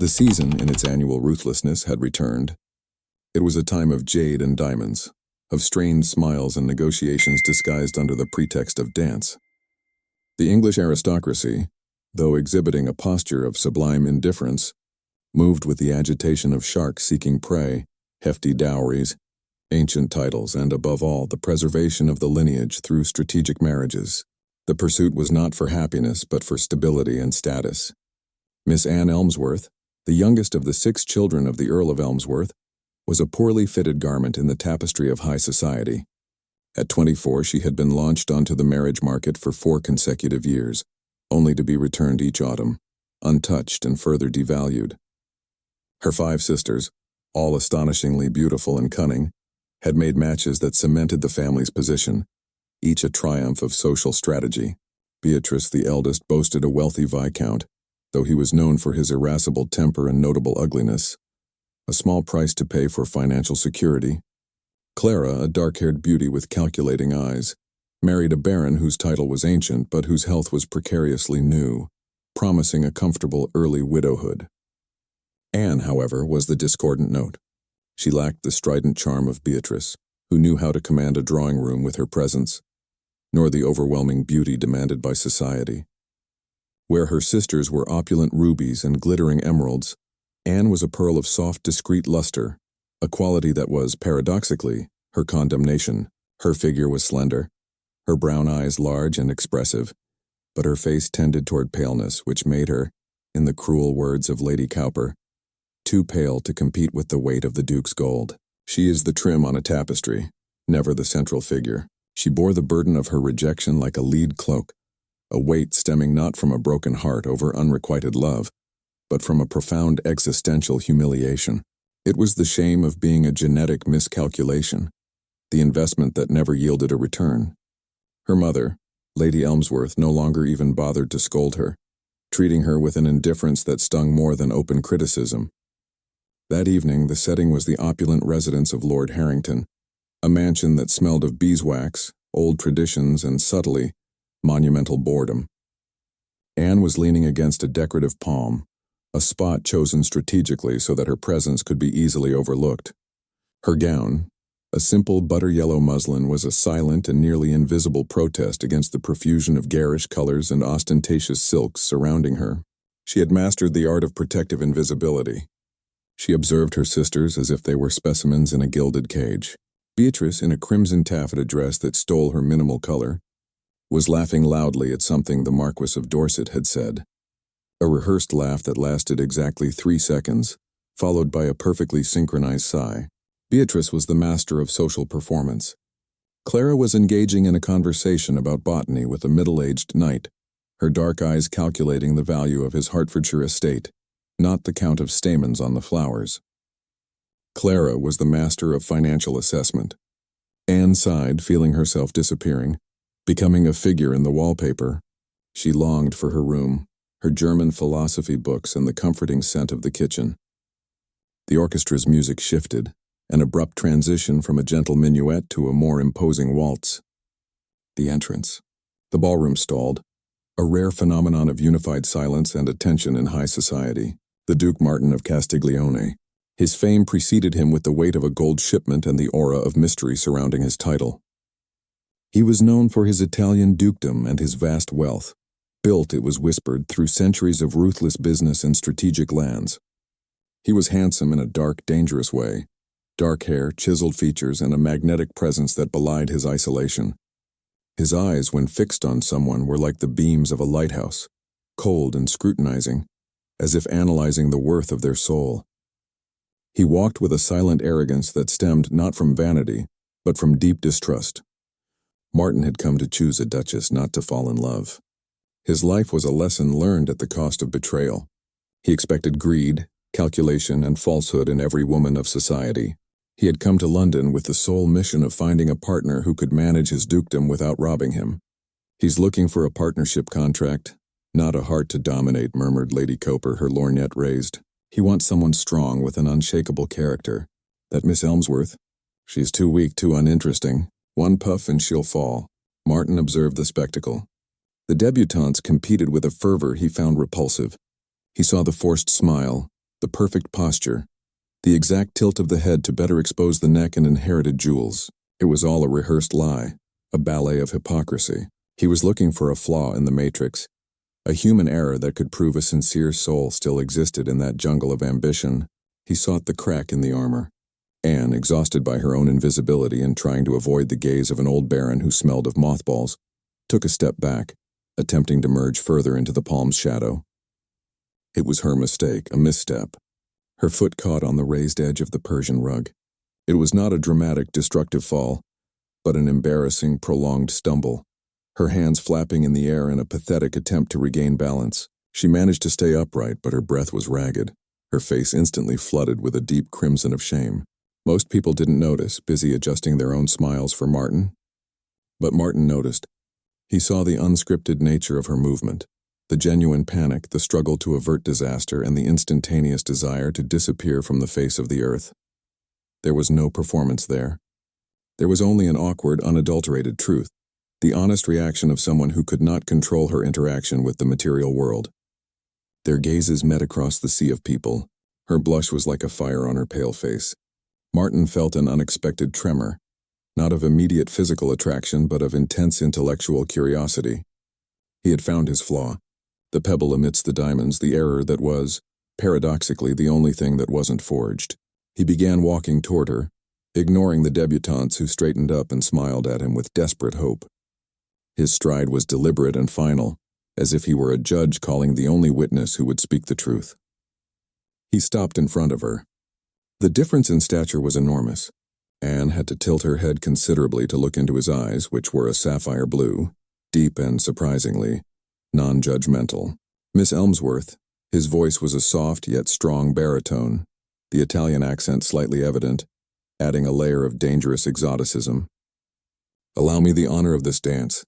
The season, in its annual ruthlessness, had returned. It was a time of jade and diamonds, of strained smiles and negotiations disguised under the pretext of dance. The English aristocracy, though exhibiting a posture of sublime indifference, moved with the agitation of sharks seeking prey, hefty dowries, ancient titles, and above all, the preservation of the lineage through strategic marriages. The pursuit was not for happiness, but for stability and status. Miss Anne Elmsworth, the youngest of the 6 children of the Earl of Elmsworth, was a poorly fitted garment in the tapestry of high society. At 24, she had been launched onto the marriage market for 4 consecutive years, only to be returned each autumn, untouched and further devalued. Her 5 sisters, all astonishingly beautiful and cunning, had made matches that cemented the family's position, each a triumph of social strategy. Beatrice, the eldest, boasted a wealthy viscount, though he was known for his irascible temper and notable ugliness, a small price to pay for financial security. Clara, a dark-haired beauty with calculating eyes, married a baron whose title was ancient but whose health was precariously new, promising a comfortable early widowhood. Anne, however, was the discordant note. She lacked the strident charm of Beatrice, who knew how to command a drawing room with her presence, nor the overwhelming beauty demanded by society. Where her sisters were opulent rubies and glittering emeralds, Anne was a pearl of soft, discreet luster, a quality that was, paradoxically, her condemnation. Her figure was slender, her brown eyes large and expressive, but her face tended toward paleness, which made her, in the cruel words of Lady Cowper, too pale to compete with the weight of the Duke's gold. She is the trim on a tapestry, never the central figure. She bore the burden of her rejection like a lead cloak, a weight stemming not from a broken heart over unrequited love, but from a profound existential humiliation. It was the shame of being a genetic miscalculation, the investment that never yielded a return. Her mother, Lady Elmsworth, no longer even bothered to scold her, treating her with an indifference that stung more than open criticism. That evening, the setting was the opulent residence of Lord Harrington, a mansion that smelled of beeswax, old traditions, and subtly monumental boredom. Anne was leaning against a decorative palm, a spot chosen strategically so that her presence could be easily overlooked. Her gown, a simple butter-yellow muslin, was a silent and nearly invisible protest against the profusion of garish colors and ostentatious silks surrounding her. She had mastered the art of protective invisibility. She observed her sisters as if they were specimens in a gilded cage. Beatrice, in a crimson taffeta dress that stole her minimal color, was laughing loudly at something the Marquis of Dorset had said. A rehearsed laugh that lasted exactly 3 seconds, followed by a perfectly synchronized sigh. Beatrice was the master of social performance. Clara was engaging in a conversation about botany with a middle-aged knight, her dark eyes calculating the value of his Hertfordshire estate, not the count of stamens on the flowers. Clara was the master of financial assessment. Anne sighed, feeling herself disappearing, becoming a figure in the wallpaper. She longed for her room, her German philosophy books, and the comforting scent of the kitchen. The orchestra's music shifted, an abrupt transition from a gentle minuet to a more imposing waltz. The entrance. The ballroom stalled, a rare phenomenon of unified silence and attention in high society. The Duke Martin of Castiglione. His fame preceded him with the weight of a gold shipment and the aura of mystery surrounding his title. He was known for his Italian dukedom and his vast wealth, built, it was whispered, through centuries of ruthless business and strategic lands. He was handsome in a dark, dangerous way, dark hair, chiseled features, and a magnetic presence that belied his isolation. His eyes, when fixed on someone, were like the beams of a lighthouse, cold and scrutinizing, as if analyzing the worth of their soul. He walked with a silent arrogance that stemmed not from vanity, but from deep distrust. Martin had come to choose a duchess, not to fall in love. His life was a lesson learned at the cost of betrayal. He expected greed, calculation, and falsehood in every woman of society. He had come to London with the sole mission of finding a partner who could manage his dukedom without robbing him. He's looking for a partnership contract, not a heart to dominate, murmured Lady Cowper, her lorgnette raised. He wants someone strong with an unshakable character. That Miss Elmsworth? She's too weak, too uninteresting. One puff and she'll fall. Martin observed the spectacle. The debutantes competed with a fervor he found repulsive. He saw the forced smile, the perfect posture, the exact tilt of the head to better expose the neck and inherited jewels. It was all a rehearsed lie, a ballet of hypocrisy. He was looking for a flaw in the matrix, a human error that could prove a sincere soul still existed in that jungle of ambition. He sought the crack in the armor. Anne, exhausted by her own invisibility and trying to avoid the gaze of an old baron who smelled of mothballs, took a step back, attempting to merge further into the palm's shadow. It was her mistake, a misstep. Her foot caught on the raised edge of the Persian rug. It was not a dramatic, destructive fall, but an embarrassing, prolonged stumble. Her hands flapping in the air in a pathetic attempt to regain balance. She managed to stay upright, but her breath was ragged, her face instantly flooded with a deep crimson of shame. Most people didn't notice, busy adjusting their own smiles for Martin. But Martin noticed. He saw the unscripted nature of her movement, the genuine panic, the struggle to avert disaster, and the instantaneous desire to disappear from the face of the earth. There was no performance there. There was only an awkward, unadulterated truth, the honest reaction of someone who could not control her interaction with the material world. Their gazes met across the sea of people. Her blush was like a fire on her pale face. Martin felt an unexpected tremor, not of immediate physical attraction but of intense intellectual curiosity. He had found his flaw, the pebble amidst the diamonds, the error that was, paradoxically, the only thing that wasn't forged. He began walking toward her, ignoring the debutantes who straightened up and smiled at him with desperate hope. His stride was deliberate and final, as if he were a judge calling the only witness who would speak the truth. He stopped in front of her. The difference in stature was enormous. Anne had to tilt her head considerably to look into his eyes, which were a sapphire blue, deep and, surprisingly, non-judgmental. Miss Elmsworth, his voice was a soft yet strong baritone, the Italian accent slightly evident, adding a layer of dangerous exoticism. "Allow me the honor of this dance."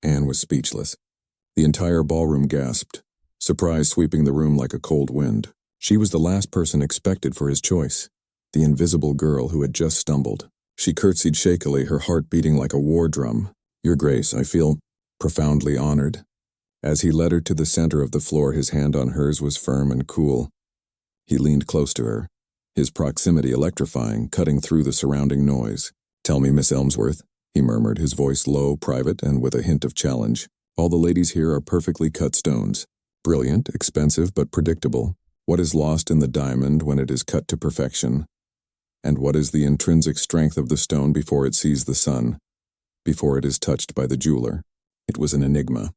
Anne was speechless. The entire ballroom gasped, surprise sweeping the room like a cold wind. She was the last person expected for his choice, the invisible girl who had just stumbled. She curtsied shakily, her heart beating like a war drum. "Your Grace, I feel profoundly honored." As he led her to the center of the floor, his hand on hers was firm and cool. He leaned close to her, his proximity electrifying, cutting through the surrounding noise. "Tell me, Miss Elmsworth," he murmured, his voice low, private, and with a hint of challenge. "All the ladies here are perfectly cut stones. Brilliant, expensive, but predictable. What is lost in the diamond when it is cut to perfection? And what is the intrinsic strength of the stone before it sees the sun, before it is touched by the jeweler?" It was an enigma.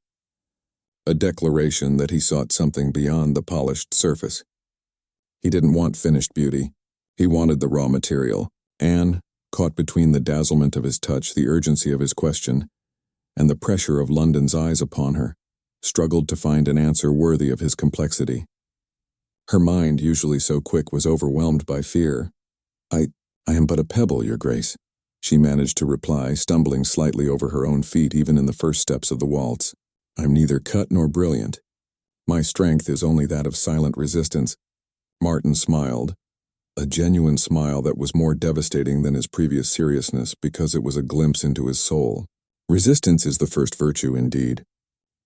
A declaration that he sought something beyond the polished surface. He didn't want finished beauty. He wanted the raw material. Anne, caught between the dazzlement of his touch, the urgency of his question, and the pressure of London's eyes upon her, struggled to find an answer worthy of his complexity. Her mind, usually so quick, was overwhelmed by fear. I am but a pebble, Your Grace," she managed to reply, stumbling slightly over her own feet even in the first steps of the waltz. "I'm neither cut nor brilliant. My strength is only that of silent resistance." Martin smiled, a genuine smile that was more devastating than his previous seriousness because it was a glimpse into his soul. "Resistance is the first virtue, indeed,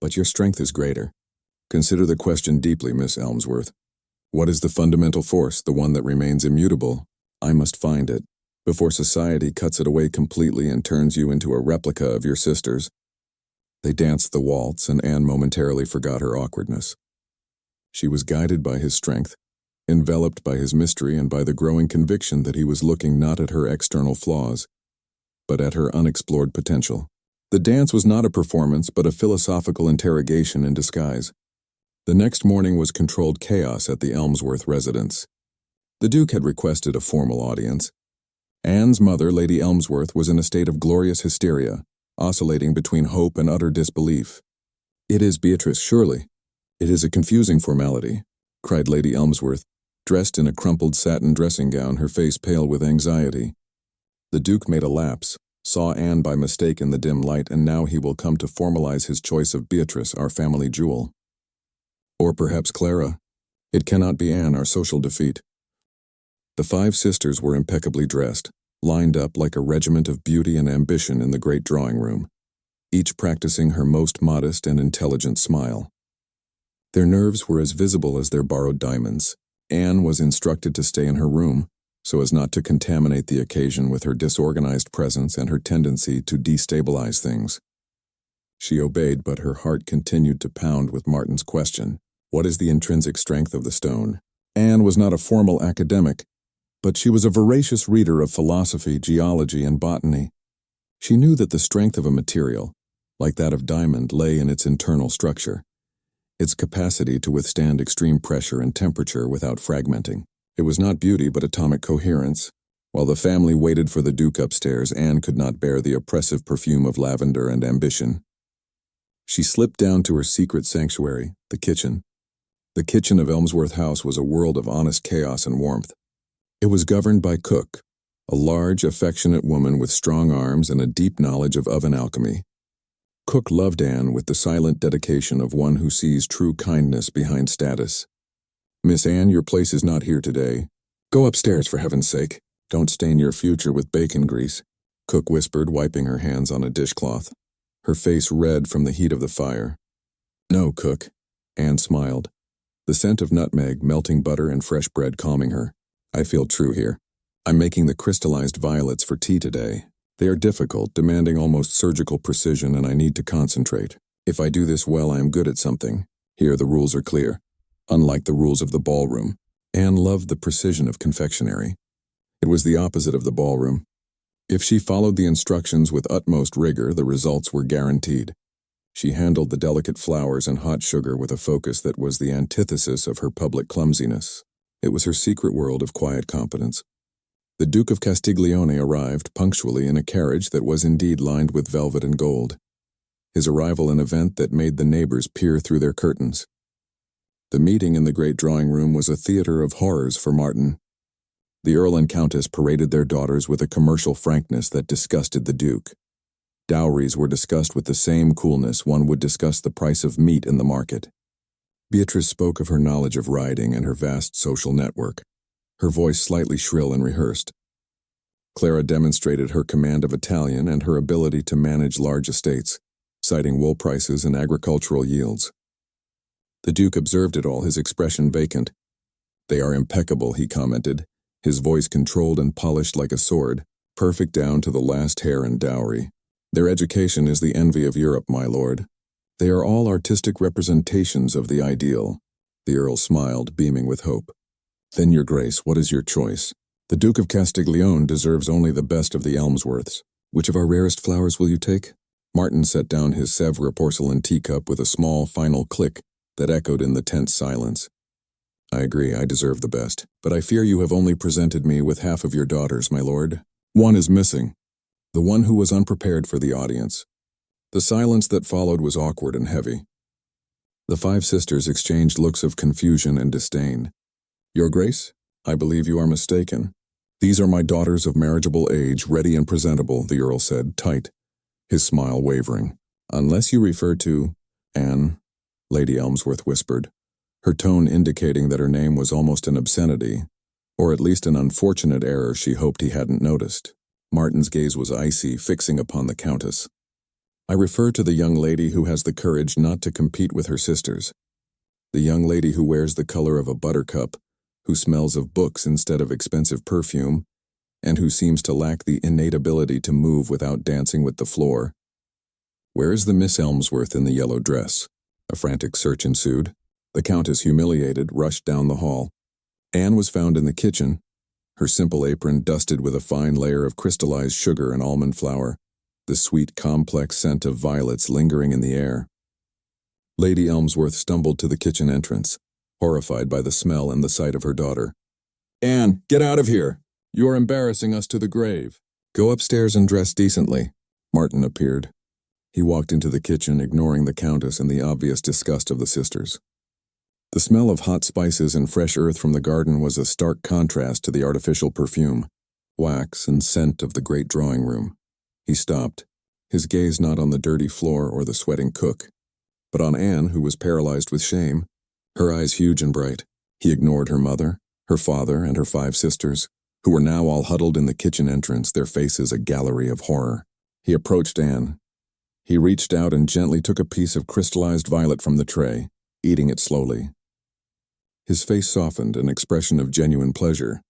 but your strength is greater. Consider the question deeply, Miss Elmsworth. What is the fundamental force, the one that remains immutable? I must find it, before society cuts it away completely and turns you into a replica of your sisters." They danced the waltz, and Anne momentarily forgot her awkwardness. She was guided by his strength, enveloped by his mystery, and by the growing conviction that he was looking not at her external flaws, but at her unexplored potential. The dance was not a performance, but a philosophical interrogation in disguise. The next morning was controlled chaos at the Elmsworth residence. The Duke had requested a formal audience. Anne's mother, Lady Elmsworth, was in a state of glorious hysteria, oscillating between hope and utter disbelief. "It is Beatrice, surely. It is a confusing formality," cried Lady Elmsworth, dressed in a crumpled satin dressing gown, her face pale with anxiety. The Duke made a lapse, saw Anne by mistake in the dim light, and now he will come to formalize his choice of Beatrice, our family jewel. Or perhaps Clara. It cannot be Anne, our social defeat. The 5 sisters were impeccably dressed, lined up like a regiment of beauty and ambition in the great drawing room, each practicing her most modest and intelligent smile. Their nerves were as visible as their borrowed diamonds. Anne was instructed to stay in her room, so as not to contaminate the occasion with her disorganized presence and her tendency to destabilize things. She obeyed, but her heart continued to pound with Martin's question, "What is the intrinsic strength of the stone?" Anne was not a formal academic, but she was a voracious reader of philosophy, geology, and botany. She knew that the strength of a material, like that of diamond, lay in its internal structure, its capacity to withstand extreme pressure and temperature without fragmenting. It was not beauty but atomic coherence. While the family waited for the Duke upstairs, Anne could not bear the oppressive perfume of lavender and ambition. She slipped down to her secret sanctuary, the kitchen. The kitchen of Elmsworth House was a world of honest chaos and warmth. It was governed by Cook, a large, affectionate woman with strong arms and a deep knowledge of oven alchemy. Cook loved Anne with the silent dedication of one who sees true kindness behind status. "Miss Anne, your place is not here today. Go upstairs, for heaven's sake. Don't stain your future with bacon grease," Cook whispered, wiping her hands on a dishcloth, her face red from the heat of the fire. "No, Cook," Anne smiled, the scent of nutmeg, melting butter, and fresh bread calming her. "I feel true here. I'm making the crystallized violets for tea today. They are difficult, demanding almost surgical precision, and I need to concentrate. If I do this well, I am good at something. Here the rules are clear. Unlike the rules of the ballroom, Anne loved the precision of confectionery. It was the opposite of the ballroom. If she followed the instructions with utmost rigor, the results were guaranteed. She handled the delicate flowers and hot sugar with a focus that was the antithesis of her public clumsiness. It was her secret world of quiet competence. The Duke of Castiglione arrived punctually in a carriage that was indeed lined with velvet and gold. His arrival an event that made the neighbors peer through their curtains. The meeting in the great drawing room was a theater of horrors for Martin. The Earl and Countess paraded their daughters with a commercial frankness that disgusted the Duke. Dowries were discussed with the same coolness one would discuss the price of meat in the market. Beatrice spoke of her knowledge of riding and her vast social network, her voice slightly shrill and rehearsed. Clara demonstrated her command of Italian and her ability to manage large estates, citing wool prices and agricultural yields. The Duke observed it all, his expression vacant. "They are impeccable," he commented, his voice controlled and polished like a sword, perfect down to the last hair and dowry. "Their education is the envy of Europe, my lord. They are all artistic representations of the ideal." The Earl smiled, beaming with hope. "Then, your grace, what is your choice? The Duke of Castiglione deserves only the best of the Elmsworths. Which of our rarest flowers will you take?" Martin set down his Sèvres porcelain teacup with a small, final click that echoed in the tense silence. "I agree, I deserve the best. But I fear you have only presented me with half of your daughters, my lord. One is missing. The one who was unprepared for the audience." The silence that followed was awkward and heavy. The five sisters exchanged looks of confusion and disdain. "Your Grace, I believe you are mistaken. These are my daughters of marriageable age, ready and presentable," the Earl said, tight, his smile wavering. "Unless you refer to Anne," Lady Elmsworth whispered, her tone indicating that her name was almost an obscenity, or at least an unfortunate error she hoped he hadn't noticed. Martin's gaze was icy, fixing upon the Countess. "I refer to the young lady who has the courage not to compete with her sisters. The young lady who wears the color of a buttercup, who smells of books instead of expensive perfume, and who seems to lack the innate ability to move without dancing with the floor. Where is the Miss Elmsworth in the yellow dress?" A frantic search ensued. The Countess, humiliated, rushed down the hall. Anne was found in the kitchen, her simple apron dusted with a fine layer of crystallized sugar and almond flour, the sweet, complex scent of violets lingering in the air. Lady Elmsworth stumbled to the kitchen entrance, horrified by the smell and the sight of her daughter. "Anne, get out of here! You are embarrassing us to the grave." "Go upstairs and dress decently." Martin appeared. He walked into the kitchen, ignoring the Countess and the obvious disgust of the sisters. The smell of hot spices and fresh earth from the garden was a stark contrast to the artificial perfume, wax, and scent of the great drawing room. He stopped, his gaze not on the dirty floor or the sweating cook, but on Anne, who was paralyzed with shame, her eyes huge and bright. He ignored her mother, her father, and her five sisters, who were now all huddled in the kitchen entrance, their faces a gallery of horror. He approached Anne. He reached out and gently took a piece of crystallized violet from the tray, eating it slowly. His face softened, an expression of genuine pleasure.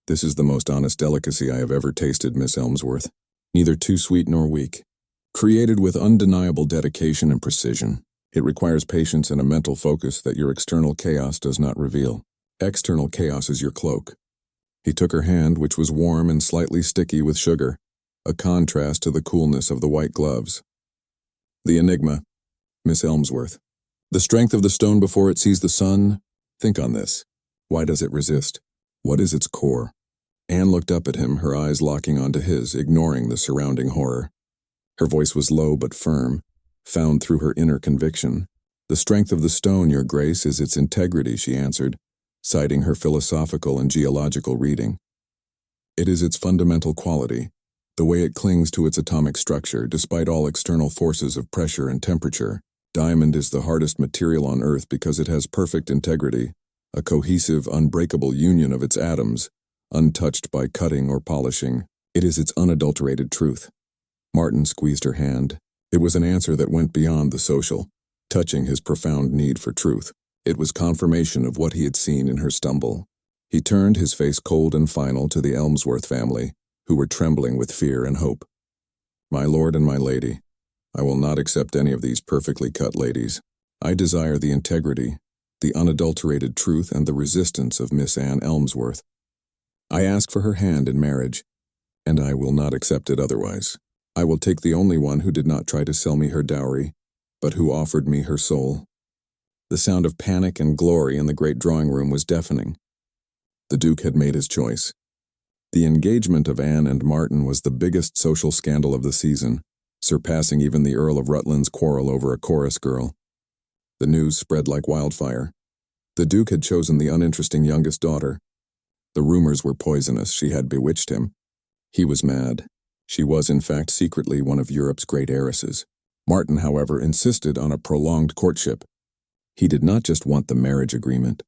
"This is the most honest delicacy I have ever tasted, Miss Elmsworth. Neither too sweet nor weak. Created with undeniable dedication and precision. It requires patience and a mental focus that your external chaos does not reveal. External chaos is your cloak." He took her hand, which was warm and slightly sticky with sugar, a contrast to the coolness of the white gloves. "The enigma, Miss Elmsworth. The strength of the stone before it sees the sun. Think on this. Why does it resist? What is its core?" Anne looked up at him, her eyes locking onto his, ignoring the surrounding horror. Her voice was low but firm, found through her inner conviction. "The strength of the stone, Your Grace, is its integrity," she answered, citing her philosophical and geological reading. "It is its fundamental quality, the way it clings to its atomic structure, despite all external forces of pressure and temperature. Diamond is the hardest material on Earth because it has perfect integrity, a cohesive, unbreakable union of its atoms, untouched by cutting or polishing. It is its unadulterated truth." Martin squeezed her hand. It was an answer that went beyond the social, touching his profound need for truth. It was confirmation of what he had seen in her stumble. He turned, his face cold and final, to the Elmsworth family, who were trembling with fear and hope. "My lord and my lady, I will not accept any of these perfectly cut ladies. I desire the integrity, the unadulterated truth, and the resistance of Miss Anne Elmsworth. I ask for her hand in marriage, and I will not accept it otherwise. I will take the only one who did not try to sell me her dowry, but who offered me her soul." The sound of panic and glory in the great drawing room was deafening. The Duke had made his choice. The engagement of Anne and Martin was the biggest social scandal of the season, surpassing even the Earl of Rutland's quarrel over a chorus girl. The news spread like wildfire. The Duke had chosen the uninteresting youngest daughter. The rumors were poisonous. She had bewitched him. He was mad. She was, in fact, secretly one of Europe's great heiresses. Martin, however, insisted on a prolonged courtship. He did not just want the marriage agreement.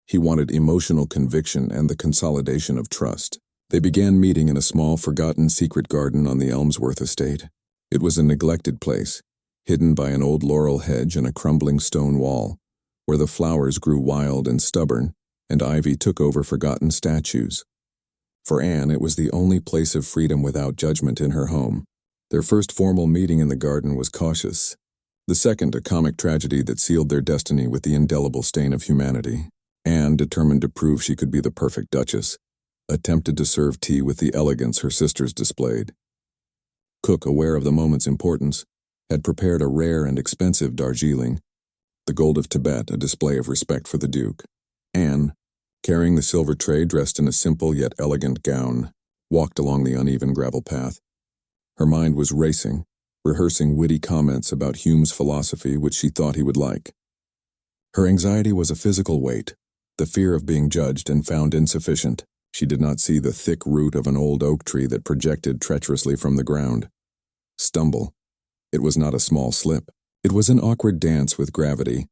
He wanted emotional conviction and the consolidation of trust. They began meeting in a small, forgotten secret garden on the Elmsworth estate. It was a neglected place, hidden by an old laurel hedge and a crumbling stone wall, where the flowers grew wild and stubborn, and ivy took over forgotten statues. For Anne, it was the only place of freedom without judgment in her home. Their first formal meeting in the garden was cautious. The second, a comic tragedy that sealed their destiny with the indelible stain of humanity. Anne, determined to prove she could be the perfect duchess, attempted to serve tea with the elegance her sisters displayed. Cook, aware of the moment's importance, had prepared a rare and expensive Darjeeling, the gold of Tibet, a display of respect for the Duke. Anne, carrying the silver tray dressed in a simple yet elegant gown, walked along the uneven gravel path. Her mind was racing, rehearsing witty comments about Hume's philosophy which she thought he would like. Her anxiety was a physical weight, the fear of being judged and found insufficient. She did not see the thick root of an old oak tree that projected treacherously from the ground. Stumble. It was not a small slip. It was an awkward dance with gravity,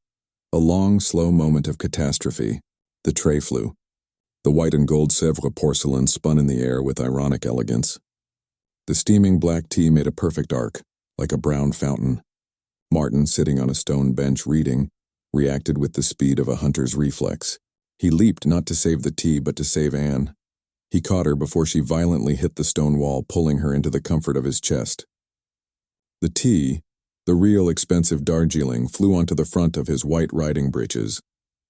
a long, slow moment of catastrophe. The tray flew. The white and gold Sèvres porcelain spun in the air with ironic elegance. The steaming black tea made a perfect arc, like a brown fountain. Martin, sitting on a stone bench reading, reacted with the speed of a hunter's reflex. He leaped not to save the tea but to save Anne. He caught her before she violently hit the stone wall, pulling her into the comfort of his chest. The tea, the real expensive Darjeeling, flew onto the front of his white riding breeches,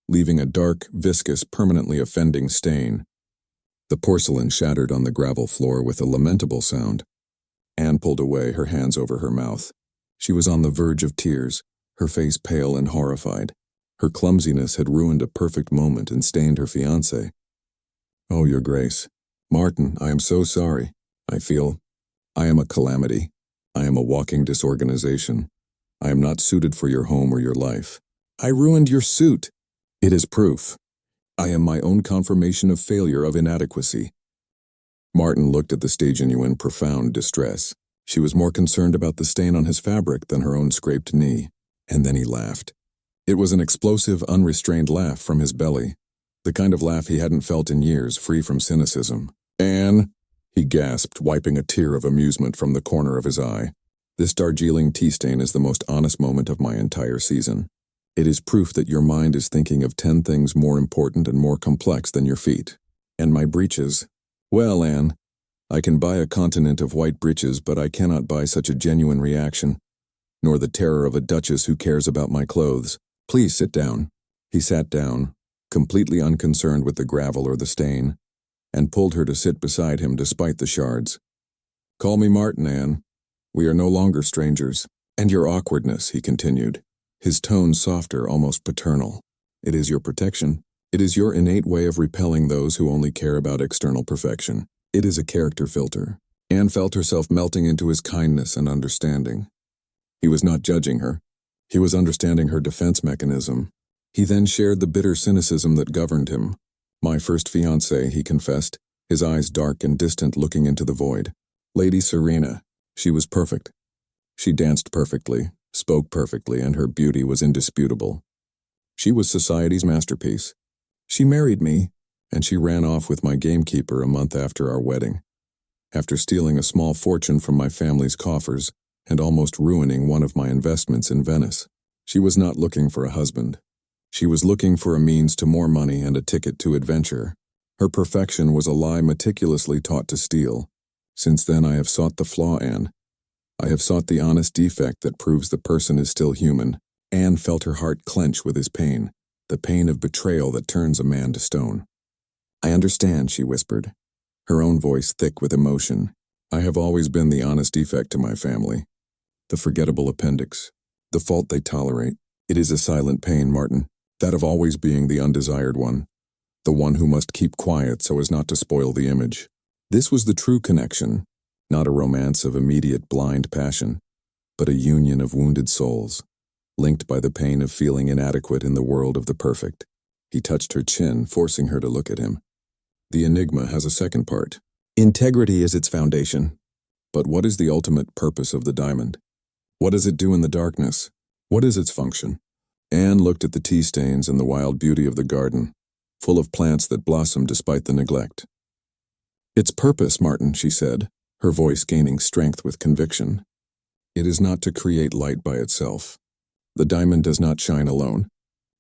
leaving a dark, viscous, permanently offending stain. The porcelain shattered on the gravel floor with a lamentable sound. Anne pulled away, her hands over her mouth. She was on the verge of tears, her face pale and horrified. Her clumsiness had ruined a perfect moment and stained her fiancé. "Oh, Your Grace. Martin, I am so sorry. I am a calamity. I am a walking disorganization. I am not suited for your home or your life. I ruined your suit. It is proof. I am my own confirmation of failure, of inadequacy." Martin looked at the stagehenu in profound distress. She was more concerned about the stain on his fabric than her own scraped knee. And then he laughed. It was an explosive, unrestrained laugh from his belly, the kind of laugh he hadn't felt in years, free from cynicism. "Anne," he gasped, wiping a tear of amusement from the corner of his eye. "This Darjeeling tea stain is the most honest moment of my entire season. It is proof that your mind is thinking of 10 things more important and more complex than your feet. And my breeches. Well, Anne, I can buy a continent of white breeches, but I cannot buy such a genuine reaction, nor the terror of a duchess who cares about my clothes. Please sit down. He sat down, completely unconcerned with the gravel or the stain, and pulled her to sit beside him despite the shards. Call me Martin, Anne. We are no longer strangers. And your awkwardness, he continued, his tone softer, almost paternal. It is your protection. It is your innate way of repelling those who only care about external perfection. It is a character filter. Anne felt herself melting into his kindness and understanding. He was not judging her. He was understanding her defense mechanism. He then shared the bitter cynicism that governed him. My first fiancée, he confessed, his eyes dark and distant looking into the void. Lady Serena. She was perfect. She danced perfectly, spoke perfectly, and her beauty was indisputable. She was society's masterpiece. She married me, and she ran off with my gamekeeper a month after our wedding, after stealing a small fortune from my family's coffers and almost ruining one of my investments in Venice. She was not looking for a husband. She was looking for a means to more money and a ticket to adventure. Her perfection was a lie meticulously taught to steal. Since then I have sought the flaw, Anne. I have sought the honest defect that proves the person is still human. Anne felt her heart clench with his pain, the pain of betrayal that turns a man to stone. I understand, she whispered, her own voice thick with emotion. I have always been the honest defect to my family. The forgettable appendix. The fault they tolerate. It is a silent pain, Martin, that of always being the undesired one. The one who must keep quiet so as not to spoil the image. This was the true connection, not a romance of immediate blind passion, but a union of wounded souls, linked by the pain of feeling inadequate in the world of the perfect. He touched her chin, forcing her to look at him. The enigma has a second part. Integrity is its foundation. But what is the ultimate purpose of the diamond? What does it do in the darkness? What is its function? Anne looked at the tea stains and the wild beauty of the garden, full of plants that blossomed despite the neglect. Its purpose, Martin, she said, her voice gaining strength with conviction. It is not to create light by itself. The diamond does not shine alone.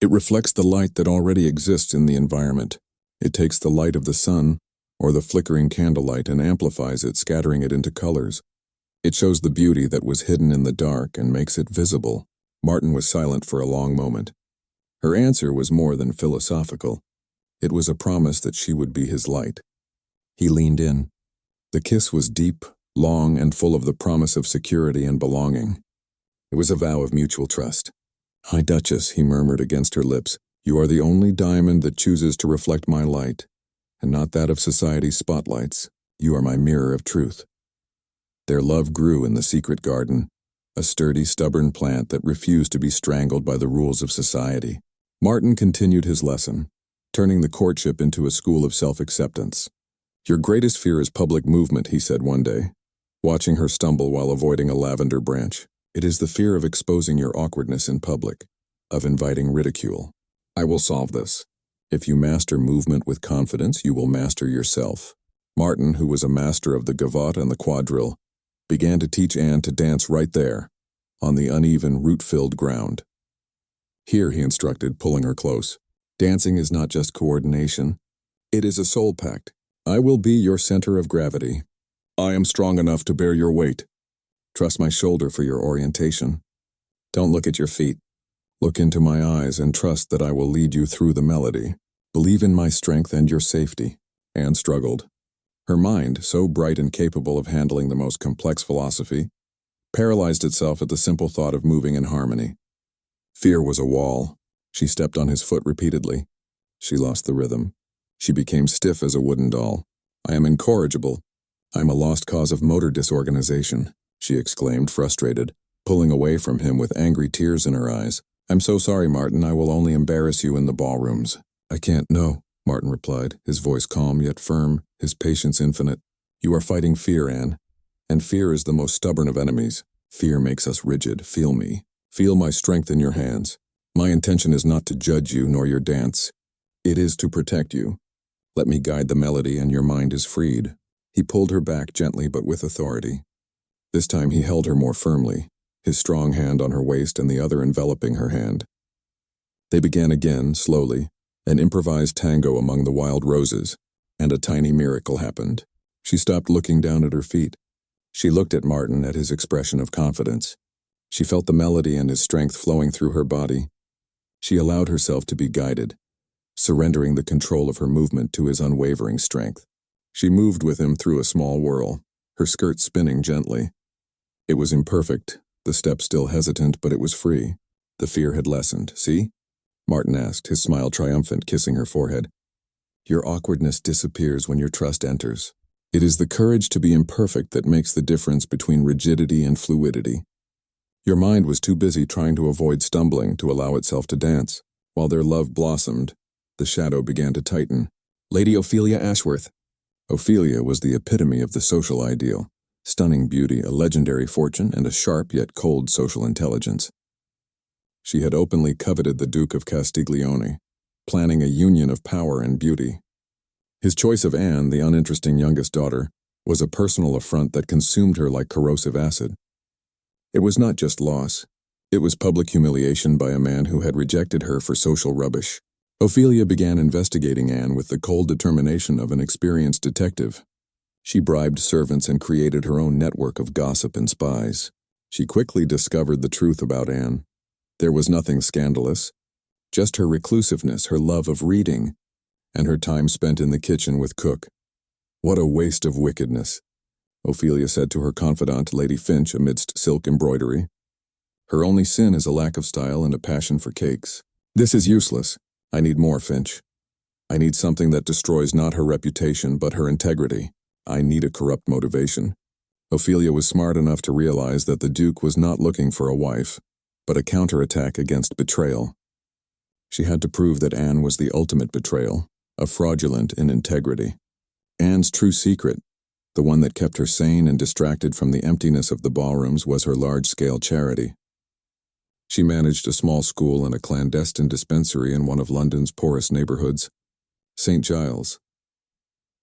It reflects the light that already exists in the environment. It takes the light of the sun, or the flickering candlelight, and amplifies it, scattering it into colors. It shows the beauty that was hidden in the dark and makes it visible. Martin was silent for a long moment. Her answer was more than philosophical. It was a promise that she would be his light. He leaned in. The kiss was deep, long, and full of the promise of security and belonging. It was a vow of mutual trust. "High Duchess," he murmured against her lips, "you are the only diamond that chooses to reflect my light, and not that of society's spotlights. You are my mirror of truth." Their love grew in the secret garden, a sturdy, stubborn plant that refused to be strangled by the rules of society. Martin continued his lesson, turning the courtship into a school of self-acceptance. "Your greatest fear is public movement," he said one day, watching her stumble while avoiding a lavender branch. "It is the fear of exposing your awkwardness in public, of inviting ridicule. I will solve this. If you master movement with confidence, you will master yourself." Martin, who was a master of the gavotte and the quadrille, began to teach Anne to dance right there, on the uneven, root-filled ground. "Here," he instructed, pulling her close. "Dancing is not just coordination. It is a soul pact. I will be your center of gravity. I am strong enough to bear your weight. Trust my shoulder for your orientation. Don't look at your feet. Look into my eyes and trust that I will lead you through the melody. Believe in my strength and your safety." Anne struggled. Her mind, so bright and capable of handling the most complex philosophy, paralyzed itself at the simple thought of moving in harmony. Fear was a wall. She stepped on his foot repeatedly. She lost the rhythm. She became stiff as a wooden doll. "I am incorrigible. I am a lost cause of motor disorganization," she exclaimed, frustrated, pulling away from him with angry tears in her eyes. "I'm so sorry, Martin. I will only embarrass you in the ballrooms." "I can't, no," Martin replied, his voice calm yet firm, his patience infinite. "You are fighting fear, Anne, and fear is the most stubborn of enemies. Fear makes us rigid. Feel me. Feel my strength in your hands. My intention is not to judge you nor your dance. It is to protect you. Let me guide the melody and your mind is freed." He pulled her back gently but with authority. This time he held her more firmly, his strong hand on her waist and the other enveloping her hand. They began again, slowly, an improvised tango among the wild roses, and a tiny miracle happened. She stopped looking down at her feet. She looked at Martin, at his expression of confidence. She felt the melody and his strength flowing through her body. She allowed herself to be guided, surrendering the control of her movement to his unwavering strength. She moved with him through a small whirl, her skirt spinning gently. It was imperfect, the step still hesitant, but it was free. The fear had lessened. See? Martin asked, his smile triumphant, kissing her forehead. Your awkwardness disappears when your trust enters. It is the courage to be imperfect that makes the difference between rigidity and fluidity. Your mind was too busy trying to avoid stumbling to allow itself to dance. While their love blossomed, the shadow began to tighten. Lady Ophelia Ashworth. Ophelia was the epitome of the social ideal. Stunning beauty, a legendary fortune, and a sharp yet cold social intelligence. She had openly coveted the Duke of Castiglione, planning a union of power and beauty. His choice of Anne, the uninteresting youngest daughter, was a personal affront that consumed her like corrosive acid. It was not just loss. It was public humiliation by a man who had rejected her for social rubbish. Ophelia began investigating Anne with the cold determination of an experienced detective. She bribed servants and created her own network of gossip and spies. She quickly discovered the truth about Anne. There was nothing scandalous, just her reclusiveness, her love of reading, and her time spent in the kitchen with cook. What a waste of wickedness, Ophelia said to her confidante, Lady Finch, amidst silk embroidery. Her only sin is a lack of style and a passion for cakes. This is useless. I need more, Finch. I need something that destroys not her reputation, but her integrity. I need a corrupt motivation. Ophelia was smart enough to realize that the Duke was not looking for a wife, but a counterattack against betrayal. She had to prove that Anne was the ultimate betrayal, a fraudulent inintegrity. Anne's true secret, the one that kept her sane and distracted from the emptiness of the ballrooms, was her large-scale charity. She managed a small school and a clandestine dispensary in one of London's poorest neighborhoods, St. Giles.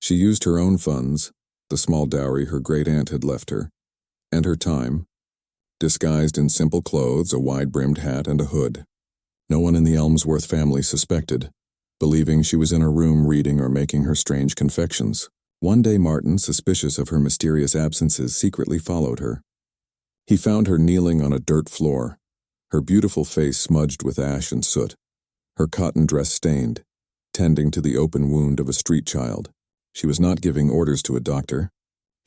She used her own funds, the small dowry her great-aunt had left her, and her time, disguised in simple clothes, a wide-brimmed hat, and a hood. No one in the Elmsworth family suspected, believing she was in her room reading or making her strange confections. One day Martin, suspicious of her mysterious absences, secretly followed her. He found her kneeling on a dirt floor, her beautiful face smudged with ash and soot, her cotton dress stained, tending to the open wound of a street child. She was not giving orders to a doctor.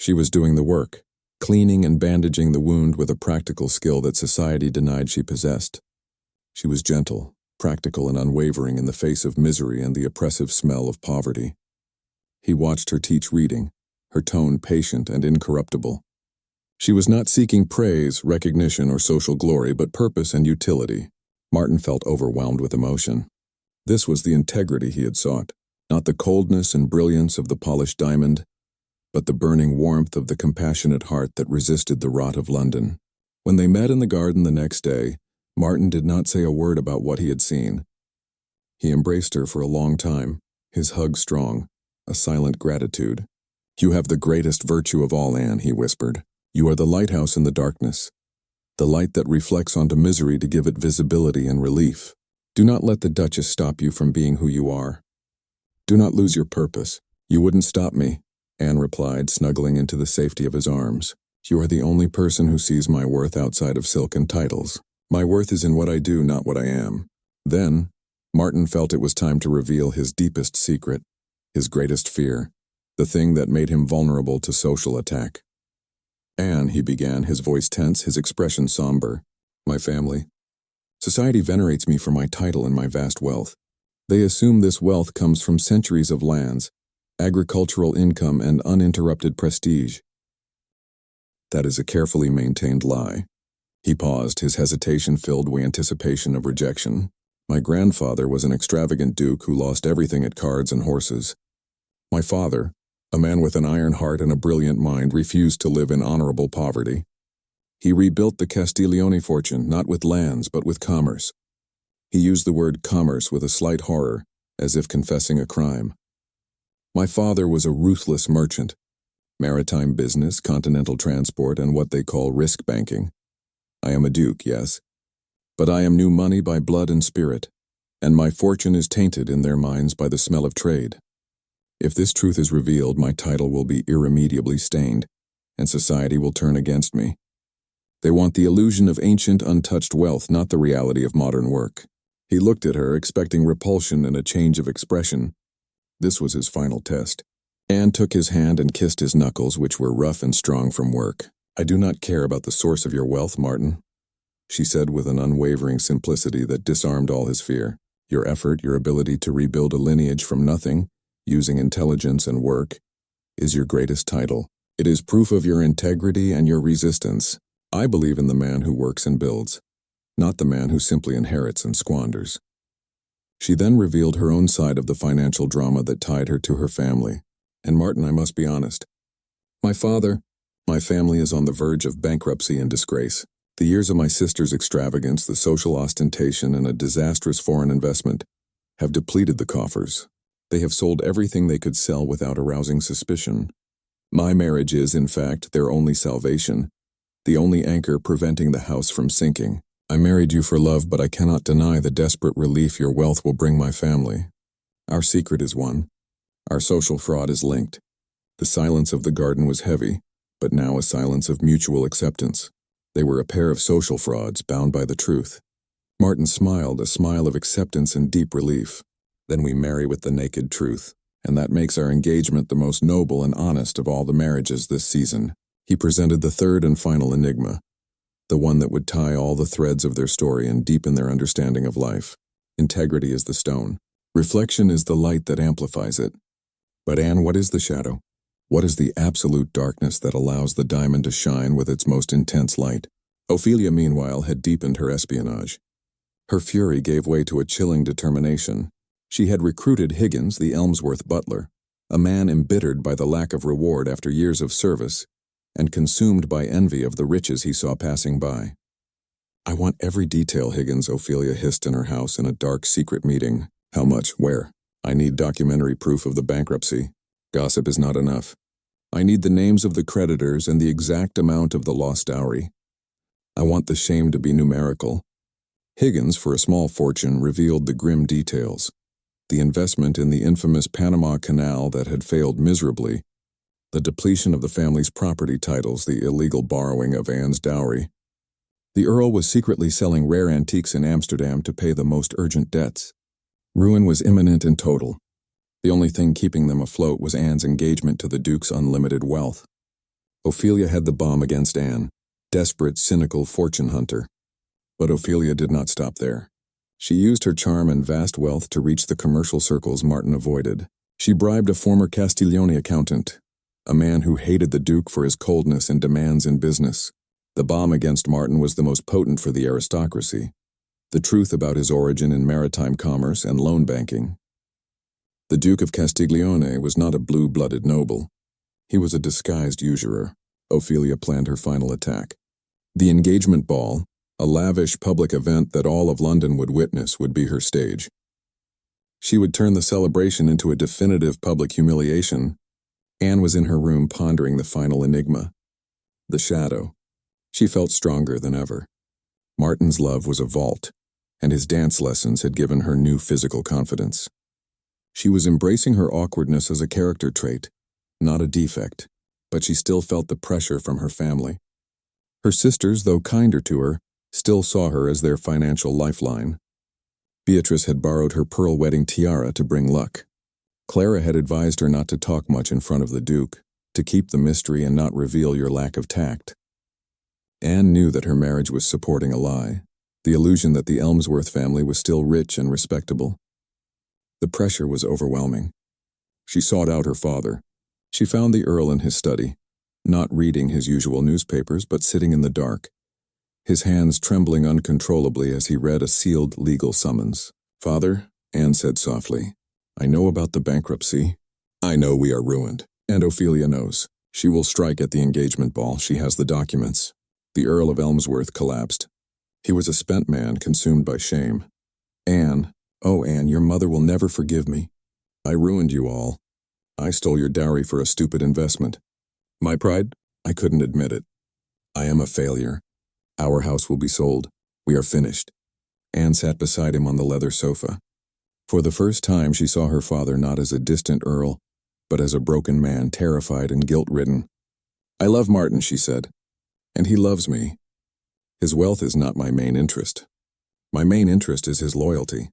She was doing the work, cleaning and bandaging the wound with a practical skill that society denied she possessed. She was gentle, practical, and unwavering in the face of misery and the oppressive smell of poverty. He watched her teach reading, her tone patient and incorruptible. She was not seeking praise, recognition, or social glory, but purpose and utility. Martin felt overwhelmed with emotion. This was the integrity he had sought, not the coldness and brilliance of the polished diamond, but the burning warmth of the compassionate heart that resisted the rot of London. When they met in the garden the next day, Martin did not say a word about what he had seen. He embraced her for a long time, his hug strong, a silent gratitude. "You have the greatest virtue of all, Anne," he whispered. "You are the lighthouse in the darkness, the light that reflects onto misery to give it visibility and relief. Do not let the Duchess stop you from being who you are. Do not lose your purpose." "You wouldn't stop me," Anne replied, snuggling into the safety of his arms. "You are the only person who sees my worth outside of silk and titles. My worth is in what I do, not what I am." Then, Martin felt it was time to reveal his deepest secret, his greatest fear, the thing that made him vulnerable to social attack. "Anne," he began, his voice tense, his expression somber. "My family. Society venerates me for my title and my vast wealth. They assume this wealth comes from centuries of lands, agricultural income, and uninterrupted prestige. That is a carefully maintained lie." He paused, his hesitation filled with anticipation of rejection. "My grandfather was an extravagant duke who lost everything at cards and horses. My father, a man with an iron heart and a brilliant mind, refused to live in honorable poverty. He rebuilt the Castiglione fortune, not with lands, but with commerce." He used the word commerce with a slight horror, as if confessing a crime. "My father was a ruthless merchant. Maritime business, continental transport, and what they call risk banking. I am a duke, yes, but I am new money by blood and spirit. and my fortune is tainted in their minds by the smell of trade. If this truth is revealed, my title will be irremediably stained, and society will turn against me. They want the illusion of ancient, untouched wealth, not the reality of modern work. He looked at her, expecting repulsion and a change of expression. This was his final test. Anne took his hand and kissed his knuckles, which were rough and strong from work. "I do not care about the source of your wealth, Martin," she said with an unwavering simplicity that disarmed all his fear. "Your effort, your ability to rebuild a lineage from nothing, using intelligence and work, is your greatest title. It is proof of your integrity and your resistance. I believe in the man who works and builds, not the man who simply inherits and squanders." She then revealed her own side of the financial drama that tied her to her family. "And Martin, I must be honest. My family is on the verge of bankruptcy and disgrace. The years of my sister's extravagance, the social ostentation, and a disastrous foreign investment have depleted the coffers. They have sold everything they could sell without arousing suspicion. My marriage is, in fact, their only salvation, the only anchor preventing the house from sinking. I married you for love, but I cannot deny the desperate relief your wealth will bring my family. Our secret is one. Our social fraud is linked. The silence of the garden was heavy, but now a silence of mutual acceptance. They were a pair of social frauds bound by the truth." Martin smiled, a smile of acceptance and deep relief. "Then we marry with the naked truth, and that makes our engagement the most noble and honest of all the marriages this season." He presented the third and final enigma, the one that would tie all the threads of their story and deepen their understanding of life. Integrity is the stone. Reflection is the light that amplifies it. But Anne, what is the shadow? What is the absolute darkness that allows the diamond to shine with its most intense light? Ophelia, meanwhile, had deepened her espionage. Her fury gave way to a chilling determination. She had recruited Higgins, the Elmsworth butler, a man embittered by the lack of reward after years of service, and consumed by envy of the riches he saw passing by. "I want every detail, Higgins," Ophelia hissed in her house in a dark, secret meeting. "How much? Where? I need documentary proof of the bankruptcy. Gossip is not enough. I need the names of the creditors and the exact amount of the lost dowry. I want the shame to be numerical." Higgins, for a small fortune, revealed the grim details. The investment in the infamous Panama Canal that had failed miserably, the depletion of the family's property titles, the illegal borrowing of Anne's dowry. The Earl was secretly selling rare antiques in Amsterdam to pay the most urgent debts. Ruin was imminent and total. The only thing keeping them afloat was Anne's engagement to the Duke's unlimited wealth. Ophelia had the bomb against Anne, desperate, cynical fortune hunter. But Ophelia did not stop there. She used her charm and vast wealth to reach the commercial circles Martin avoided. She bribed a former Castiglione accountant, a man who hated the Duke for his coldness and demands in business. The bomb against Martin was the most potent for the aristocracy, the truth about his origin in maritime commerce and loan banking. The Duke of Castiglione was not a blue-blooded noble. He was a disguised usurer. Ophelia planned her final attack. The engagement ball, a lavish public event that all of London would witness, would be her stage. She would turn the celebration into a definitive public humiliation. Anne was in her room pondering the final enigma, the shadow. She felt stronger than ever. Martin's love was a vault, and his dance lessons had given her new physical confidence. She was embracing her awkwardness as a character trait, not a defect, but she still felt the pressure from her family. Her sisters, though kinder to her, still saw her as their financial lifeline. Beatrice had borrowed her pearl wedding tiara to bring luck. Clara had advised her not to talk much in front of the Duke, to keep the mystery and not reveal your lack of tact. Anne knew that her marriage was supporting a lie, the illusion that the Elmsworth family was still rich and respectable. The pressure was overwhelming. She sought out her father. She found the Earl in his study, not reading his usual newspapers, but sitting in the dark, his hands trembling uncontrollably as he read a sealed legal summons. "Father," Anne said softly, "I know about the bankruptcy. I know we are ruined. And Ophelia knows. She will strike at the engagement ball. She has the documents." The Earl of Elmsworth collapsed. He was a spent man, consumed by shame. "Anne, oh Anne, your mother will never forgive me. I ruined you all. I stole your dowry for a stupid investment. My pride? I couldn't admit it. I am a failure. Our house will be sold. We are finished." Anne sat beside him on the leather sofa. For the first time she saw her father not as a distant earl, but as a broken man, terrified and guilt-ridden. "I love Martin," she said, "and he loves me. His wealth is not my main interest. My main interest is his loyalty.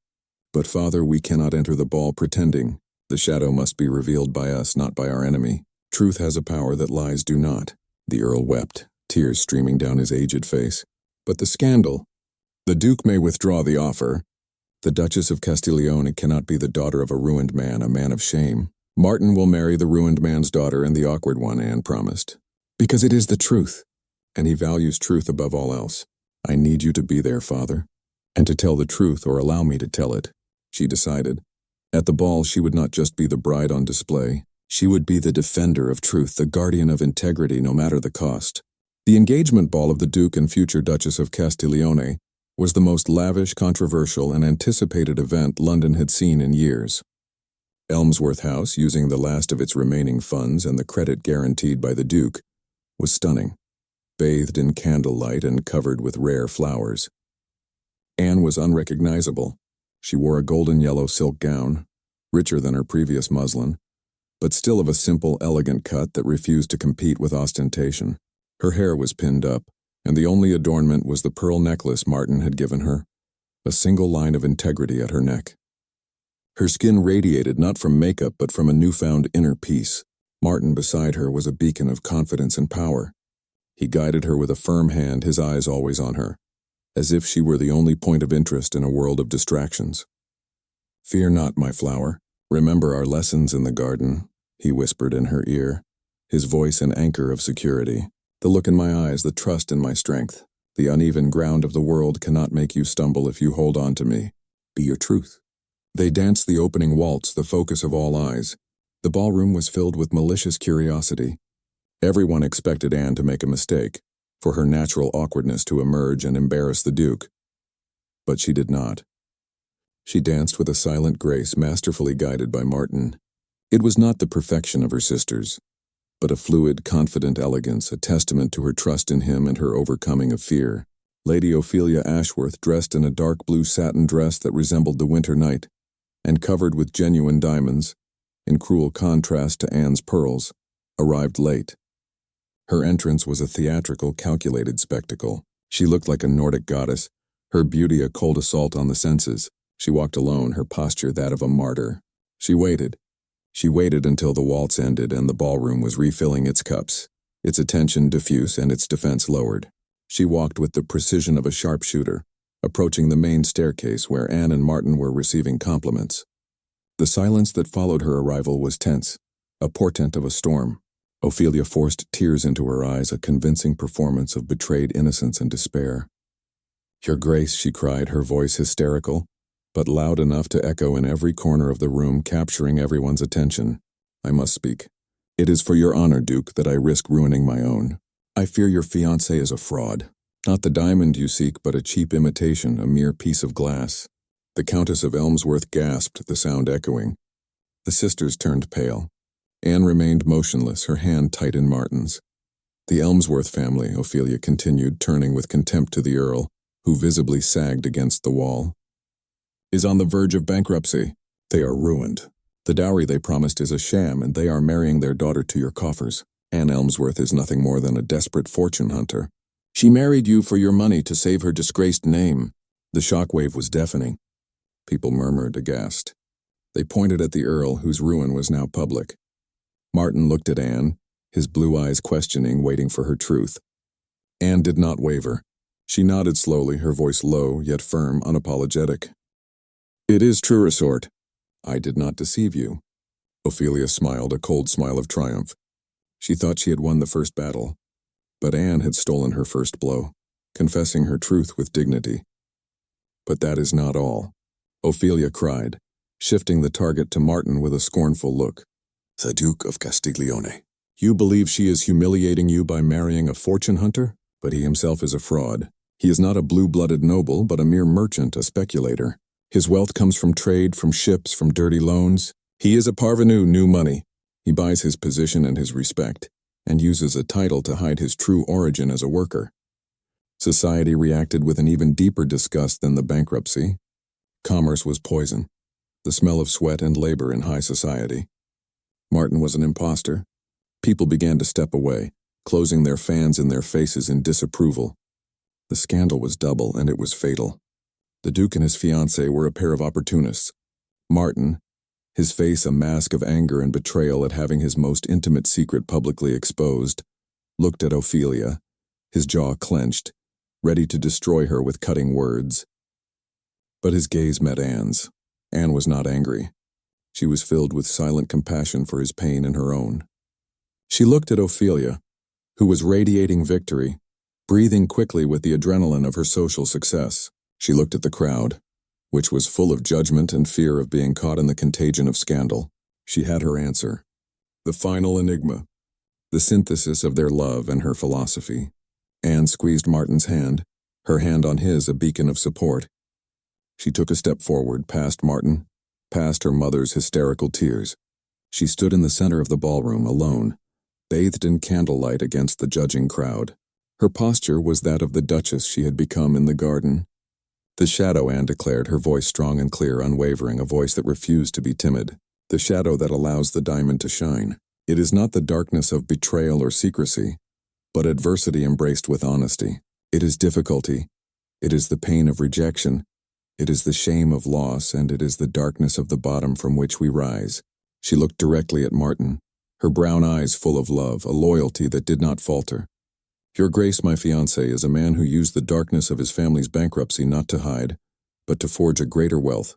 But father, we cannot enter the ball pretending. The shadow must be revealed by us, not by our enemy. Truth has a power that lies do not." The earl wept, tears streaming down his aged face. "But the scandal. The duke may withdraw the offer. The Duchess of Castiglione cannot be the daughter of a ruined man, a man of shame. Martin will marry the ruined man's daughter and the awkward one," Anne promised. "Because it is the truth, and he values truth above all else. I need you to be there, father, and to tell the truth or allow me to tell it," she decided. At the ball she would not just be the bride on display. She would be the defender of truth, the guardian of integrity, no matter the cost. The engagement ball of the Duke and future Duchess of Castiglione was the most lavish, controversial, and anticipated event London had seen in years. Elmsworth House, using the last of its remaining funds and the credit guaranteed by the Duke, was stunning, bathed in candlelight and covered with rare flowers. Anne was unrecognizable. She wore a golden yellow silk gown, richer than her previous muslin, but still of a simple, elegant cut that refused to compete with ostentation. Her hair was pinned up, and the only adornment was the pearl necklace Martin had given her, a single line of integrity at her neck. Her skin radiated not from makeup but from a newfound inner peace. Martin beside her was a beacon of confidence and power. He guided her with a firm hand, his eyes always on her, as if she were the only point of interest in a world of distractions. "Fear not, my flower. Remember our lessons in the garden," he whispered in her ear, his voice an anchor of security. "The look in my eyes, the trust in my strength. The uneven ground of the world cannot make you stumble if you hold on to me. Be your truth." They danced the opening waltz, the focus of all eyes. The ballroom was filled with malicious curiosity. Everyone expected Anne to make a mistake, for her natural awkwardness to emerge and embarrass the Duke. But she did not. She danced with a silent grace, masterfully guided by Martin. It was not the perfection of her sisters, but a fluid, confident elegance, a testament to her trust in him and her overcoming of fear. Lady Ophelia Ashworth, dressed in a dark blue satin dress that resembled the winter night, and covered with genuine diamonds, in cruel contrast to Anne's pearls, arrived late. Her entrance was a theatrical, calculated spectacle. She looked like a Nordic goddess, her beauty a cold assault on the senses. She walked alone, her posture that of a martyr. She waited. She waited until the waltz ended and the ballroom was refilling its cups, its attention diffuse and its defense lowered. She walked with the precision of a sharpshooter, approaching the main staircase where Anne and Martin were receiving compliments. The silence that followed her arrival was tense, a portent of a storm. Ophelia forced tears into her eyes, a convincing performance of betrayed innocence and despair. "Your Grace," she cried, her voice hysterical, but loud enough to echo in every corner of the room, capturing everyone's attention. "I must speak. It is for your honor, Duke, that I risk ruining my own. I fear your fiancé is a fraud. Not the diamond you seek, but a cheap imitation, a mere piece of glass." The Countess of Elmsworth gasped, the sound echoing. The sisters turned pale. Anne remained motionless, her hand tight in Martin's. "The Elmsworth family," Ophelia continued, turning with contempt to the Earl, who visibly sagged against the wall, "is on the verge of bankruptcy. They are ruined. The dowry they promised is a sham, and they are marrying their daughter to your coffers. Anne Elmsworth is nothing more than a desperate fortune hunter. She married you for your money to save her disgraced name." The shockwave was deafening. People murmured, aghast. They pointed at the Earl, whose ruin was now public. Martin looked at Anne, his blue eyes questioning, waiting for her truth. Anne did not waver. She nodded slowly, her voice low, yet firm, unapologetic. "It is true, Resort. I did not deceive you." Ophelia smiled, a cold smile of triumph. She thought she had won the first battle, but Anne had stolen her first blow, confessing her truth with dignity. "But that is not all," Ophelia cried, shifting the target to Martin with a scornful look. "The Duke of Castiglione. You believe she is humiliating you by marrying a fortune hunter? But he himself is a fraud. He is not a blue-blooded noble, but a mere merchant, a speculator. His wealth comes from trade, from ships, from dirty loans. He is a parvenu, new money. He buys his position and his respect, and uses a title to hide his true origin as a worker." Society reacted with an even deeper disgust than the bankruptcy. Commerce was poison. the smell of sweat and labor in high society. Martin was an imposter. People began to step away, closing their fans in their faces in disapproval. The scandal was double, and it was fatal. The Duke and his fiancée were a pair of opportunists. Martin, his face a mask of anger and betrayal at having his most intimate secret publicly exposed, looked at Ophelia, his jaw clenched, ready to destroy her with cutting words. But his gaze met Anne's. Anne was not angry. She was filled with silent compassion for his pain and her own. She looked at Ophelia, who was radiating victory, breathing quickly with the adrenaline of her social success. She looked at the crowd, which was full of judgment and fear of being caught in the contagion of scandal. She had her answer. The final enigma. The synthesis of their love and her philosophy. Anne squeezed Martin's hand, her hand on his a beacon of support. She took a step forward, past Martin, past her mother's hysterical tears. She stood in the center of the ballroom, alone, bathed in candlelight against the judging crowd. Her posture was that of the duchess she had become in the garden. The shadow, Anne declared, her voice strong and clear, unwavering, a voice that refused to be timid. The shadow that allows the diamond to shine. It is not the darkness of betrayal or secrecy, but adversity embraced with honesty. It is difficulty. It is the pain of rejection. It is the shame of loss, and it is the darkness of the bottom from which we rise. She looked directly at Martin, her brown eyes full of love, a loyalty that did not falter. Your Grace, my fiancé, is a man who used the darkness of his family's bankruptcy not to hide, but to forge a greater wealth,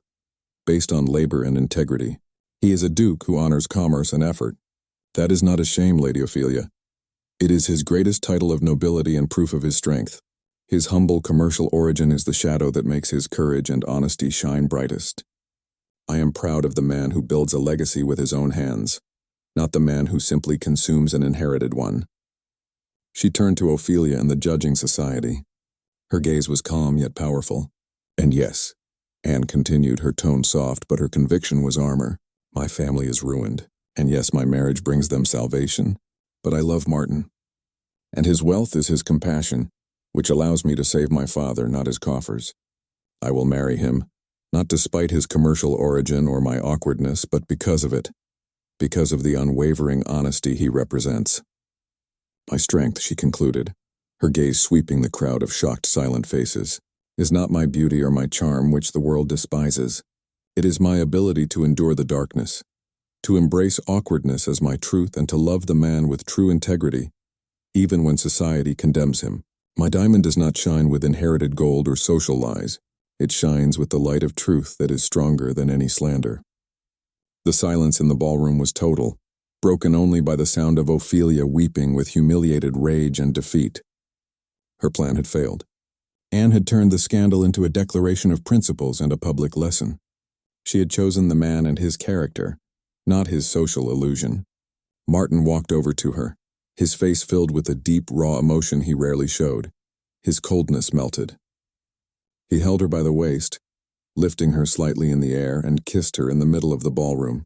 based on labor and integrity. He is a duke who honors commerce and effort. That is not a shame, Lady Ophelia. It is his greatest title of nobility and proof of his strength. His humble commercial origin is the shadow that makes his courage and honesty shine brightest. I am proud of the man who builds a legacy with his own hands, not the man who simply consumes an inherited one. She turned to Ophelia and the judging society. Her gaze was calm yet powerful. And yes, Anne continued, her tone soft, but her conviction was armor. My family is ruined, and yes, my marriage brings them salvation, but I love Martin. And his wealth is his compassion, which allows me to save my father, not his coffers. I will marry him, not despite his commercial origin or my awkwardness, but because of it, because of the unwavering honesty he represents. My strength, she concluded, her gaze sweeping the crowd of shocked, silent faces, is not my beauty or my charm which the world despises. It is my ability to endure the darkness, to embrace awkwardness as my truth, and to love the man with true integrity, even when society condemns him. My diamond does not shine with inherited gold or social lies. It shines with the light of truth that is stronger than any slander. The silence in the ballroom was total, broken only by the sound of Ophelia weeping with humiliated rage and defeat. Her plan had failed. Anne had turned the scandal into a declaration of principles and a public lesson. She had chosen the man and his character, not his social illusion. Martin walked over to her, his face filled with a deep, raw emotion he rarely showed. His coldness melted. He held her by the waist, lifting her slightly in the air, and kissed her in the middle of the ballroom.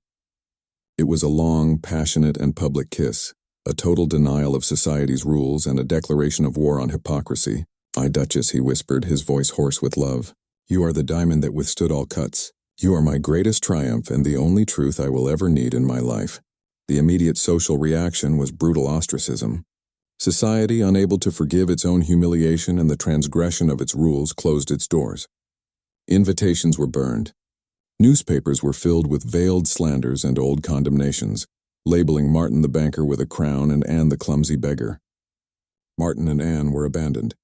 It was a long, passionate, and public kiss, a total denial of society's rules and a declaration of war on hypocrisy. My Duchess, he whispered, his voice hoarse with love. You are the diamond that withstood all cuts. You are my greatest triumph and the only truth I will ever need in my life. The immediate social reaction was brutal ostracism. Society, unable to forgive its own humiliation and the transgression of its rules, closed its doors. Invitations were burned. Newspapers were filled with veiled slanders and old condemnations, labeling Martin the banker with a crown and Anne the clumsy beggar. Martin and Anne were abandoned.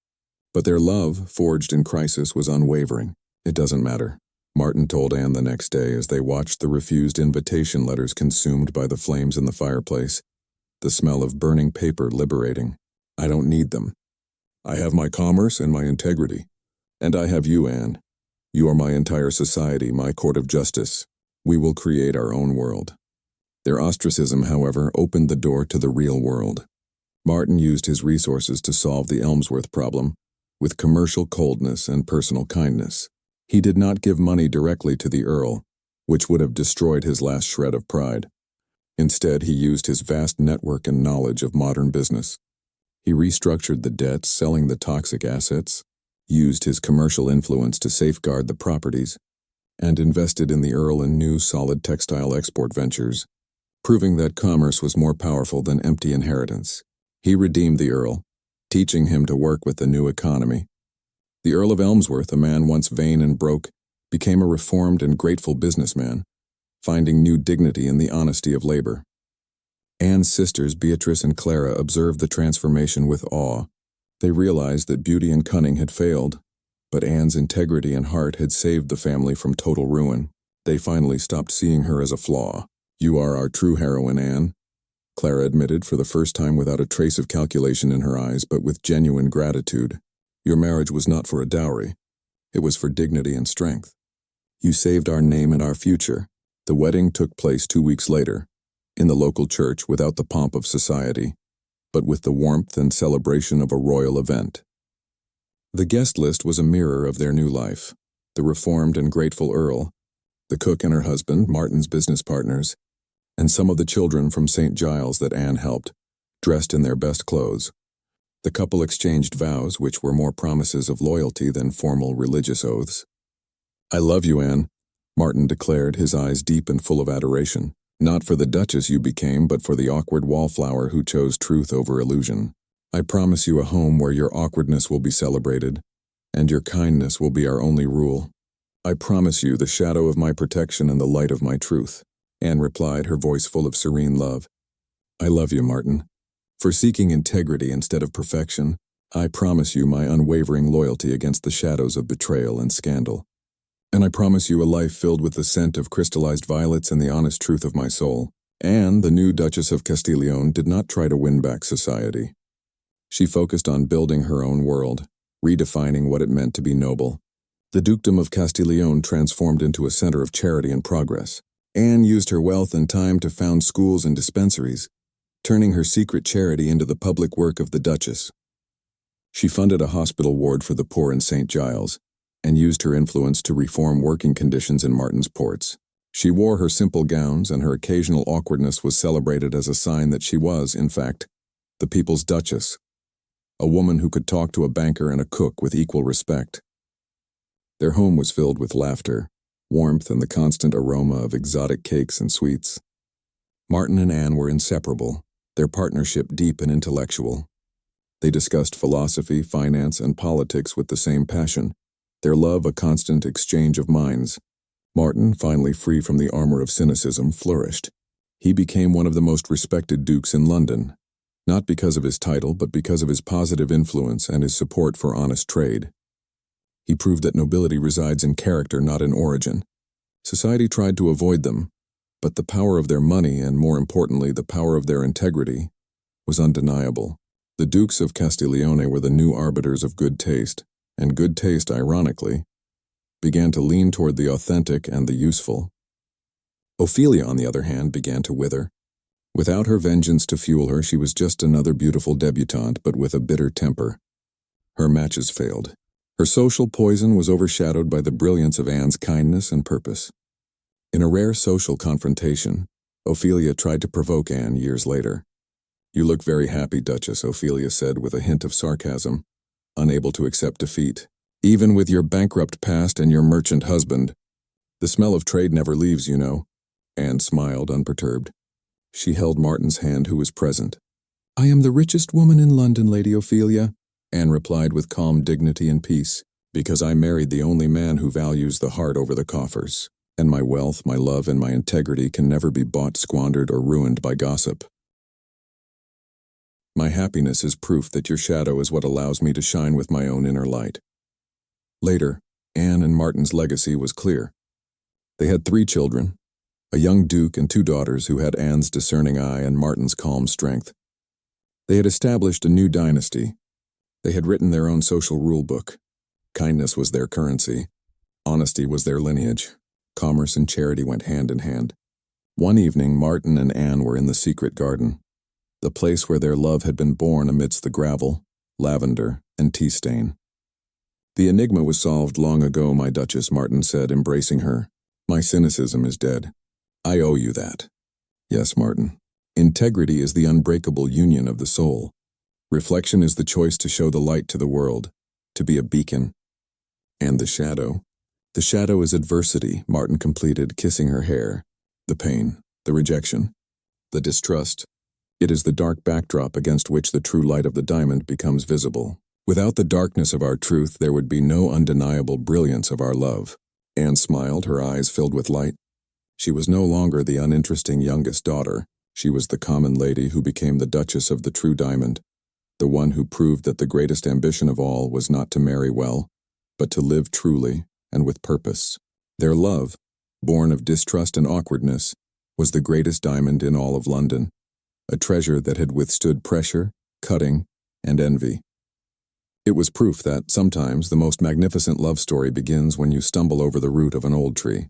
But their love, forged in crisis, was unwavering. It doesn't matter, Martin told Anne the next day as they watched the refused invitation letters consumed by the flames in the fireplace, the smell of burning paper liberating. I don't need them. I have my commerce and my integrity. And I have you, Anne. You are my entire society, my court of justice. We will create our own world. Their ostracism, however, opened the door to the real world. Martin used his resources to solve the Elmsworth problem, with commercial coldness and personal kindness. He did not give money directly to the Earl, which would have destroyed his last shred of pride. Instead, he used his vast network and knowledge of modern business. He restructured the debts, selling the toxic assets, used his commercial influence to safeguard the properties, and invested in the Earl in new solid textile export ventures, proving that commerce was more powerful than empty inheritance. He redeemed the Earl, teaching him to work with the new economy. The Earl of Elmsworth, a man once vain and broke, became a reformed and grateful businessman, finding new dignity in the honesty of labor. Anne's sisters, Beatrice and Clara, observed the transformation with awe. They realized that beauty and cunning had failed, but Anne's integrity and heart had saved the family from total ruin. They finally stopped seeing her as a flaw. "You are our true heroine, Anne," Clara admitted, for the first time without a trace of calculation in her eyes, but with genuine gratitude. "Your marriage was not for a dowry. It was for dignity and strength. You saved our name and our future." The wedding took place 2 weeks later, in the local church, without the pomp of society, but with the warmth and celebration of a royal event. The guest list was a mirror of their new life. The reformed and grateful Earl, the cook and her husband, Martin's business partners, and some of the children from St. Giles that Anne helped, dressed in their best clothes. The couple exchanged vows, which were more promises of loyalty than formal religious oaths. "I love you, Anne," Martin declared, his eyes deep and full of adoration. "Not for the Duchess you became, but for the awkward wallflower who chose truth over illusion. I promise you a home where your awkwardness will be celebrated, and your kindness will be our only rule. I promise you the shadow of my protection and the light of my truth," Anne replied, her voice full of serene love. "I love you, Martin. For seeking integrity instead of perfection, I promise you my unwavering loyalty against the shadows of betrayal and scandal. And I promise you a life filled with the scent of crystallized violets and the honest truth of my soul." Anne, the new Duchess of Castiglione, did not try to win back society. She focused on building her own world, redefining what it meant to be noble. The Dukedom of Castiglione transformed into a center of charity and progress. Anne used her wealth and time to found schools and dispensaries, turning her secret charity into the public work of the Duchess. She funded a hospital ward for the poor in St. Giles, and used her influence to reform working conditions in Martin's ports. She wore her simple gowns, and her occasional awkwardness was celebrated as a sign that she was, in fact, the people's Duchess, a woman who could talk to a banker and a cook with equal respect. Their home was filled with laughter, warmth, and the constant aroma of exotic cakes and sweets. Martin and Anne were inseparable, their partnership deep and intellectual. They discussed philosophy, finance, and politics with the same passion, their love a constant exchange of minds. Martin, finally free from the armor of cynicism, flourished. He became one of the most respected dukes in London, not because of his title, but because of his positive influence and his support for honest trade. He proved that nobility resides in character, not in origin. Society tried to avoid them, but the power of their money, and more importantly, the power of their integrity, was undeniable. The Dukes of Castiglione were the new arbiters of good taste, and good taste, ironically, began to lean toward the authentic and the useful. Ophelia, on the other hand, began to wither. Without her vengeance to fuel her, she was just another beautiful debutante, but with a bitter temper. Her matches failed. Her social poison was overshadowed by the brilliance of Anne's kindness and purpose. In a rare social confrontation, Ophelia tried to provoke Anne years later. "You look very happy, Duchess," Ophelia said with a hint of sarcasm, unable to accept defeat. "Even with your bankrupt past and your merchant husband. The smell of trade never leaves, you know." Anne smiled, unperturbed. She held Martin's hand, who was present. "I am the richest woman in London, Lady Ophelia," Anne replied with calm dignity and peace, "because I married the only man who values the heart over the coffers, and my wealth, my love, and my integrity can never be bought, squandered, or ruined by gossip. My happiness is proof that your shadow is what allows me to shine with my own inner light." Later, Anne and Martin's legacy was clear. They had 3 children, a young duke and 2 daughters who had Anne's discerning eye and Martin's calm strength. They had established a new dynasty. They had written their own social rule book. Kindness was their currency. Honesty was their lineage. Commerce and charity went hand in hand. One evening, Martin and Anne were in the secret garden, the place where their love had been born amidst the gravel, lavender, and tea stain. "The enigma was solved long ago, my Duchess," Martin said, embracing her. "My cynicism is dead. I owe you that." "Yes, Martin. Integrity is the unbreakable union of the soul. Reflection is the choice to show the light to the world, to be a beacon. And the shadow The shadow is adversity, Martin completed, kissing her hair. The pain, the rejection, the distrust. It is the dark backdrop against which the true light of the diamond becomes visible. Without the darkness of our truth, there would be no undeniable brilliance of our love. Anne smiled, her eyes filled with light. She was no longer the uninteresting youngest daughter. She was the common lady who became the Duchess of the True Diamond, the one who proved that the greatest ambition of all was not to marry well, but to live truly and with purpose. Their love, born of distrust and awkwardness, was the greatest diamond in all of London, a treasure that had withstood pressure, cutting, and envy. It was proof that sometimes the most magnificent love story begins when you stumble over the root of an old tree.